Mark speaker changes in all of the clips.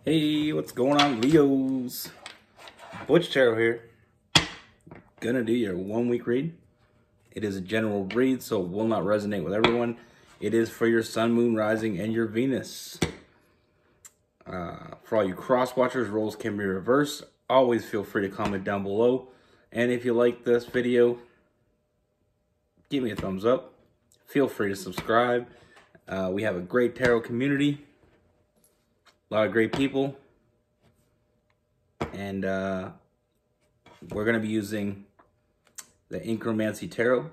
Speaker 1: Hey, what's going on, Leos? Butch Tarot here. Gonna do your 1 week read. It is a general read, so it will not resonate with everyone. It is for your sun, moon, rising, and your Venus. For all you cross watchers, roles can be reversed. Always feel free to comment down below. And if you like this video, give me a thumbs up. Feel free to subscribe. We have a great tarot community. A lot of great people. And we're going to be using the Incromancy Tarot,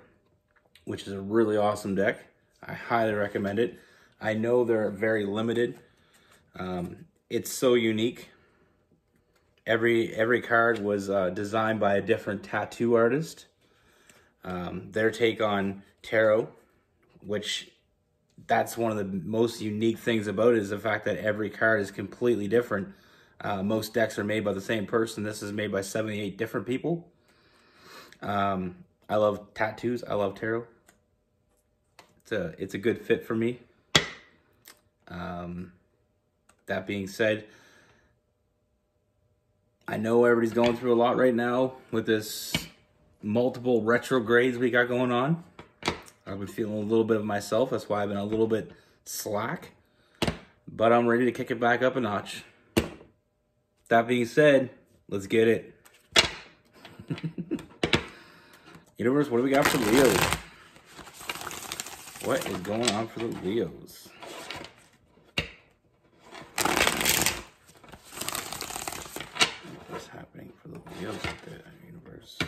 Speaker 1: which is a really awesome deck. I highly recommend it. I know they're very limited. It's so unique. Every card was designed by a different tattoo artist. Their take on tarot, which that's one of the most unique things about it, is the fact that every card is completely different. Most decks are made by the same person. This is made by 78 different people. I love tattoos. I love tarot. It's a good fit for me. That being said, I know everybody's going through a lot right now with this multiple retrogrades we got going on. I've been feeling a little bit of myself. That's why I've been a little bit slack. But I'm ready to kick it back up a notch. That being said, let's get it. Universe, what do we got for Leos? What is going on for the Leos? What's happening for the Leos out there, universe?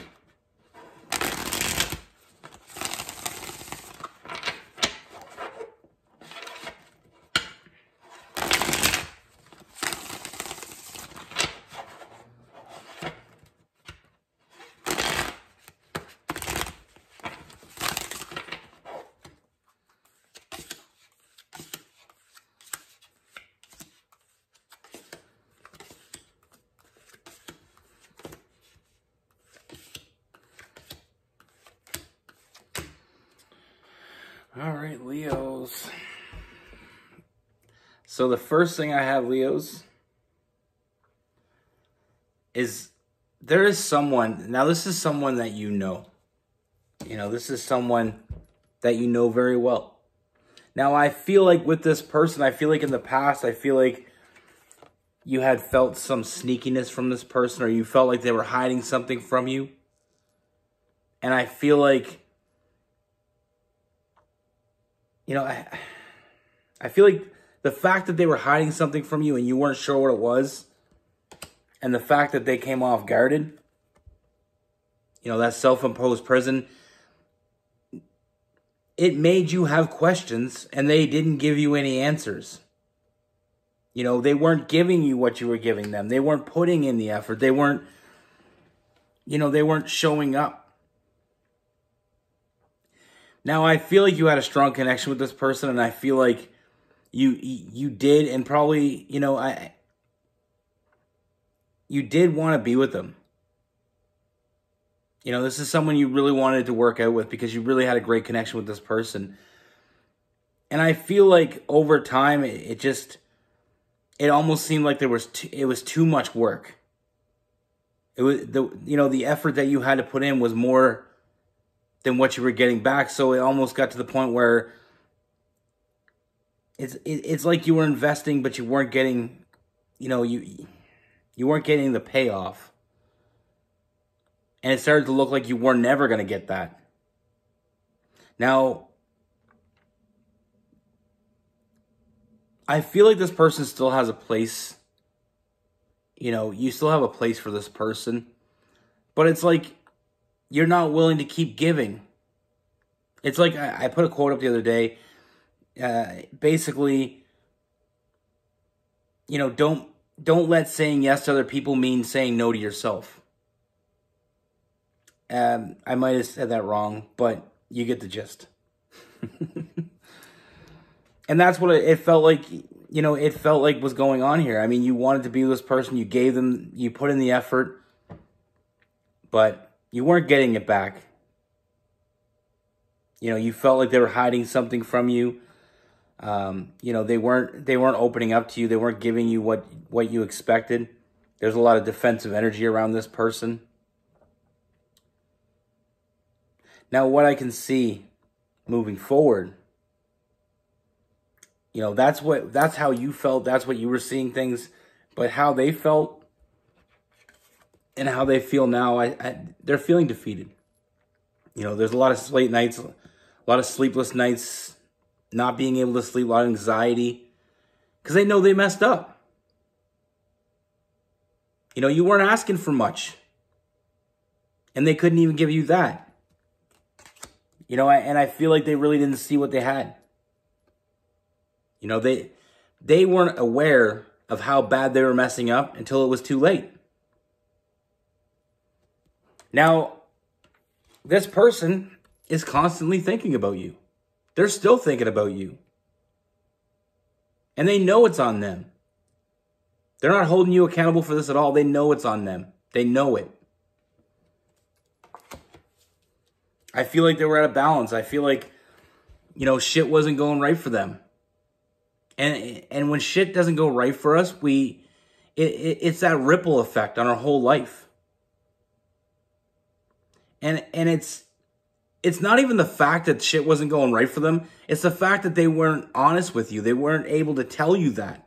Speaker 1: All right, Leos. So the first thing I have, Leos, is there is someone. Now, this is someone that you know. You know, this is someone that you know very well. Now, I feel like with this person, I feel like in the past, I feel like you had felt some sneakiness from this person, or you felt like they were hiding something from you. And I feel like, you know, I feel like the fact that they were hiding something from you and you weren't sure what it was, and the fact that they came off guarded, you know, that self-imposed prison, it made you have questions, and they didn't give you any answers. You know, they weren't giving you what you were giving them. They weren't putting in the effort. They weren't, you know, they weren't showing up. Now, I feel like you had a strong connection with this person, and I feel like you did, and probably, you know, you did want to be with them. You know, this is someone you really wanted to work out with because you really had a great connection with this person. And I feel like over time, it almost seemed like it was too much work. It was the effort that you had to put in was more than what you were getting back. So it almost got to the point where it's like you were investing, but you weren't getting, you know, you weren't getting the payoff. And it started to look like you were never going to get that. Now, I feel like this person still has a place. You know, you still have a place for this person. But it's like you're not willing to keep giving. It's like I put a quote up the other day. Basically, you know, don't let saying yes to other people mean saying no to yourself. I might have said that wrong, but you get the gist. And that's what it felt like, you know, it felt like was going on here. I mean, you wanted to be with this person, you put in the effort, but you weren't getting it back. You know, you felt like they were hiding something from you. They weren't opening up to you. They weren't giving you what you expected. There's a lot of defensive energy around this person. Now, what I can see moving forward, that's how you felt. That's what you were seeing things, but how they felt and how they feel now, they're feeling defeated. There's a lot of late nights, a lot of sleepless nights, not being able to sleep, a lot of anxiety, because they know they messed up. You weren't asking for much, and they couldn't even give you that. And I feel like they really didn't see what they had. They weren't aware of how bad they were messing up until it was too late. Now, this person is constantly thinking about you. They're still thinking about you. And they know it's on them. They're not holding you accountable for this at all. They know it's on them. They know it. I feel like they were at a balance. I feel like, shit wasn't going right for them. And when shit doesn't go right for us, it's that ripple effect on our whole life. And it's not even the fact that shit wasn't going right for them. It's the fact that they weren't honest with you. They weren't able to tell you that.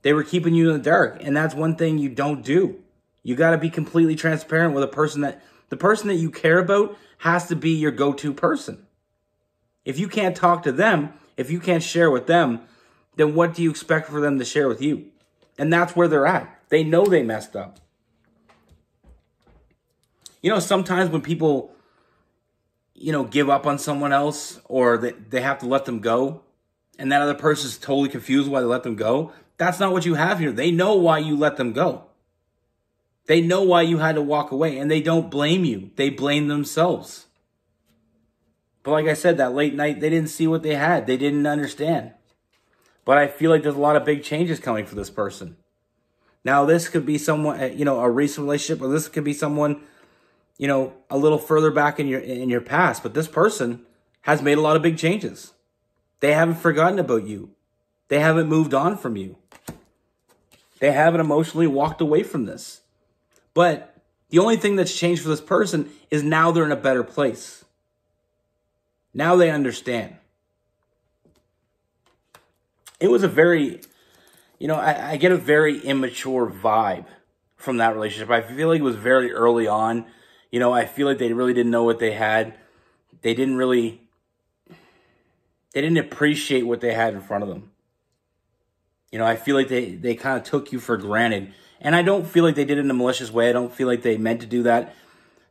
Speaker 1: They were keeping you in the dark. And that's one thing you don't do. You got to be completely transparent with the person that you care about has to be your go-to person. If you can't talk to them, if you can't share with them, then what do you expect for them to share with you? And that's where they're at. They know they messed up. Sometimes when people, give up on someone else or they have to let them go and that other person's totally confused why they let them go, that's not what you have here. They know why you let them go. They know why you had to walk away, and they don't blame you. They blame themselves. But like I said, that late night, they didn't see what they had. They didn't understand. But I feel like there's a lot of big changes coming for this person. Now, this could be someone, a recent relationship, or this could be someone, a little further back in your past. But this person has made a lot of big changes. They haven't forgotten about you. They haven't moved on from you. They haven't emotionally walked away from this. But the only thing that's changed for this person is now they're in a better place. Now they understand. It was a very, I get a very immature vibe from that relationship. I feel like it was very early on. I feel like they really didn't know what they had. They didn't appreciate what they had in front of them. I feel like they kind of took you for granted. And I don't feel like they did it in a malicious way. I don't feel like they meant to do that.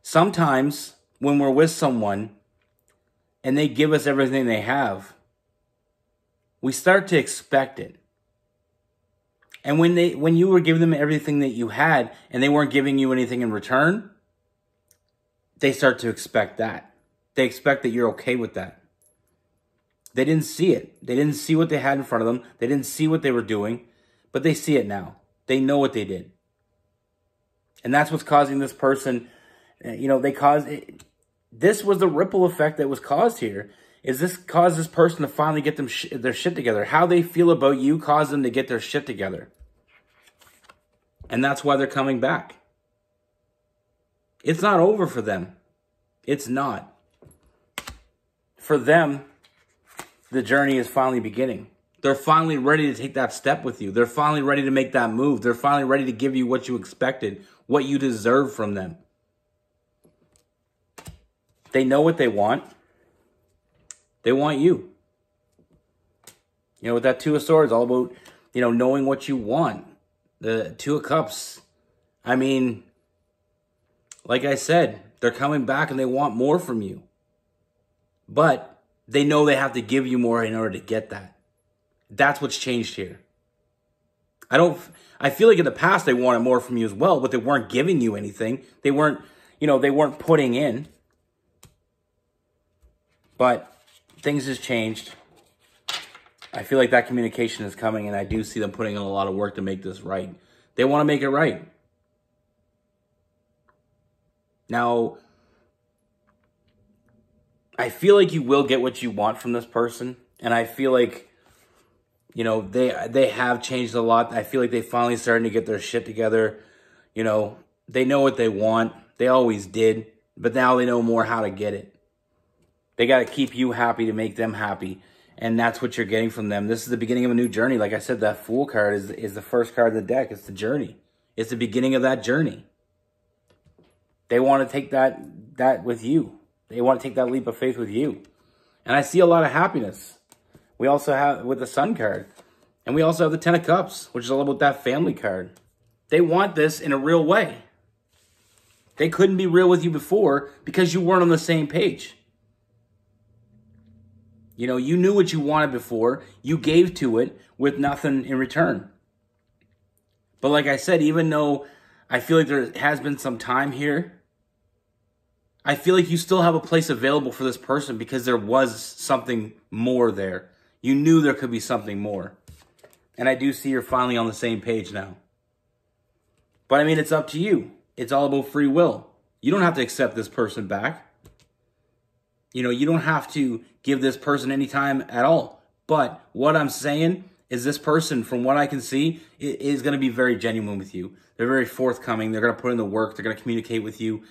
Speaker 1: Sometimes when we're with someone and they give us everything they have, we start to expect it. And when you were giving them everything that you had and they weren't giving you anything in return, they start to expect that. They expect that you're okay with that. They didn't see it. They didn't see what they had in front of them. They didn't see what they were doing, but they see it now. They know what they did. And that's what's causing this person, this was the ripple effect that was caused here. Is this caused this person to finally get their shit together? How they feel about you caused them to get their shit together. And that's why they're coming back. It's not over for them. It's not. For them, the journey is finally beginning. They're finally ready to take that step with you. They're finally ready to make that move. They're finally ready to give you what you expected, what you deserve from them. They know what they want. They want you. With that Two of Swords, all about, knowing what you want. The Two of Cups. I mean, like I said, they're coming back and they want more from you. But they know they have to give you more in order to get that. That's what's changed here. I feel like in the past they wanted more from you as well, but they weren't giving you anything. They weren't putting in. But things has changed. I feel like that communication is coming, and I do see them putting in a lot of work to make this right. They want to make it right. Now, I feel like you will get what you want from this person. And I feel like, you know, they have changed a lot. I feel like they finally starting to get their shit together. You know, they know what they want. They always did. But now they know more how to get it. They got to keep you happy to make them happy. And that's what you're getting from them. This is the beginning of a new journey. Like I said, that Fool card is the first card of the deck. It's the journey. It's the beginning of that journey. They want to take that with you. They want to take that leap of faith with you. And I see a lot of happiness. We also have with the Sun card. And we also have the Ten of Cups, which is all about that family card. They want this in a real way. They couldn't be real with you before because you weren't on the same page. You know, you knew what you wanted before. You gave to it with nothing in return. But like I said, even though I feel like there has been some time here, I feel like you still have a place available for this person because there was something more there. You knew there could be something more. And I do see you're finally on the same page now. But I mean, it's up to you. It's all about free will. You don't have to accept this person back. You know, you don't have to give this person any time at all. But what I'm saying is this person, from what I can see, is going to be very genuine with you. They're very forthcoming. They're going to put in the work. They're going to communicate with you.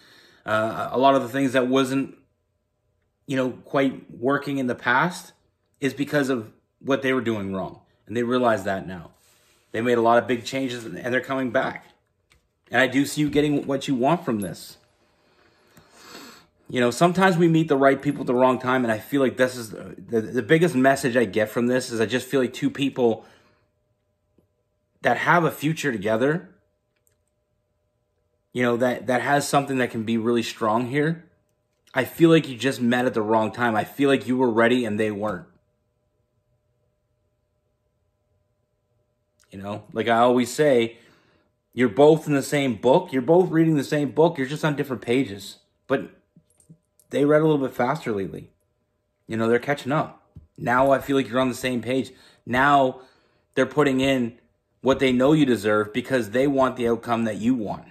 Speaker 1: A lot of the things that wasn't, you know, quite working in the past is because of what they were doing wrong. And they realize that now. They made a lot of big changes and they're coming back. And I do see you getting what you want from this. You know, sometimes we meet the right people at the wrong time, and I feel like this is the biggest message I get from this is I just feel like two people that have a future together, you know, that has something that can be really strong here. I feel like you just met at the wrong time. I feel like you were ready and they weren't. You know, like I always say, you're both in the same book. You're both reading the same book. You're just on different pages. But they read a little bit faster lately. You know, they're catching up. Now I feel like you're on the same page. Now they're putting in what they know you deserve because they want the outcome that you want.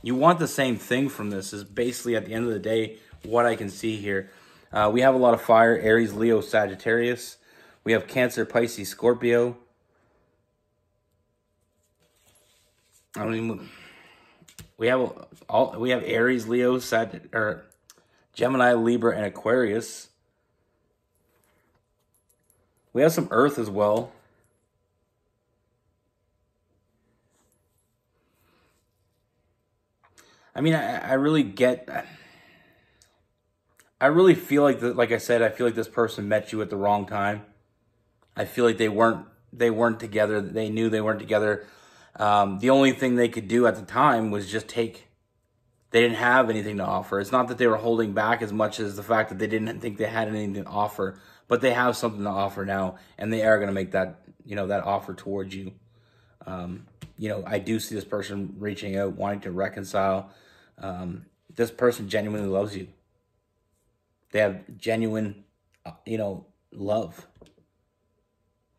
Speaker 1: You want the same thing from this is basically at the end of the day what I can see here. We have a lot of fire, Aries, Leo, Sagittarius. We have Cancer, Pisces, Scorpio. I don't even. We have Aries, Leo, Gemini, Libra, and Aquarius. We have some Earth as well. I mean, I really get. I really feel like like I said, I feel like this person met you at the wrong time. I feel like they weren't together. They knew they weren't together. The only thing they could do at the time was just take. They didn't have anything to offer. It's not that they were holding back as much as the fact that they didn't think they had anything to offer, but they have something to offer now, and they are going to make that, you know, that offer towards you. You know, I do see this person reaching out, wanting to reconcile. This person genuinely loves you. They have genuine, you know, love.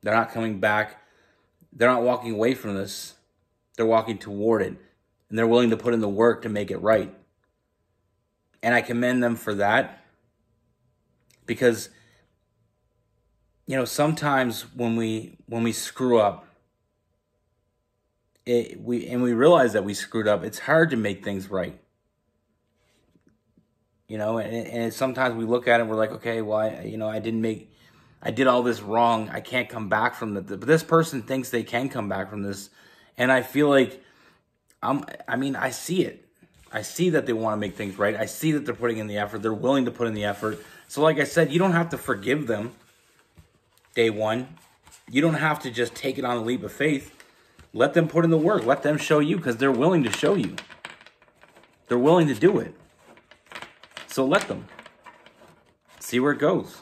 Speaker 1: They're not coming back. They're not walking away from this. They're walking toward it. And they're willing to put in the work to make it right. And I commend them for that. Because, you know, sometimes when we screw up, we realize that we screwed up, it's hard to make things right. You know, and sometimes we look at it and we're like, okay, well, I did all this wrong. I can't come back from it. But this person thinks they can come back from this. And I feel like, I see it. I see that they want to make things right. I see that they're putting in the effort. They're willing to put in the effort. So like I said, you don't have to forgive them day one. You don't have to just take it on a leap of faith. Let them put in the work. Let them show you because they're willing to show you. They're willing to do it. So let them. See where it goes.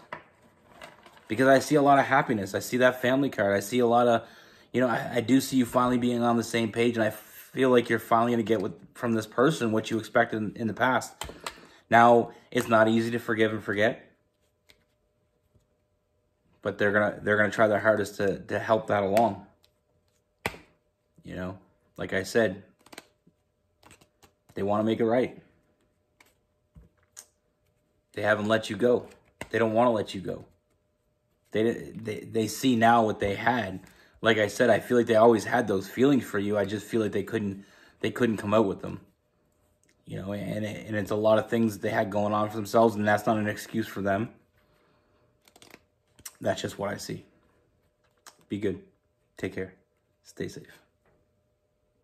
Speaker 1: Because I see a lot of happiness. I see that family card. I see a lot of, you know, I do see you finally being on the same page. And I feel like you're finally going to get from this person what you expected in the past. Now, it's not easy to forgive and forget. But they're gonna try their hardest to help that along. You know, like I said, they want to make it right. They haven't let you go. They don't want to let you go. They see now what they had. Like I said, I feel like they always had those feelings for you. I just feel like they couldn't come out with them. You know, and it's a lot of things they had going on for themselves, and that's not an excuse for them. That's just what I see. Be good. Take care. Stay safe.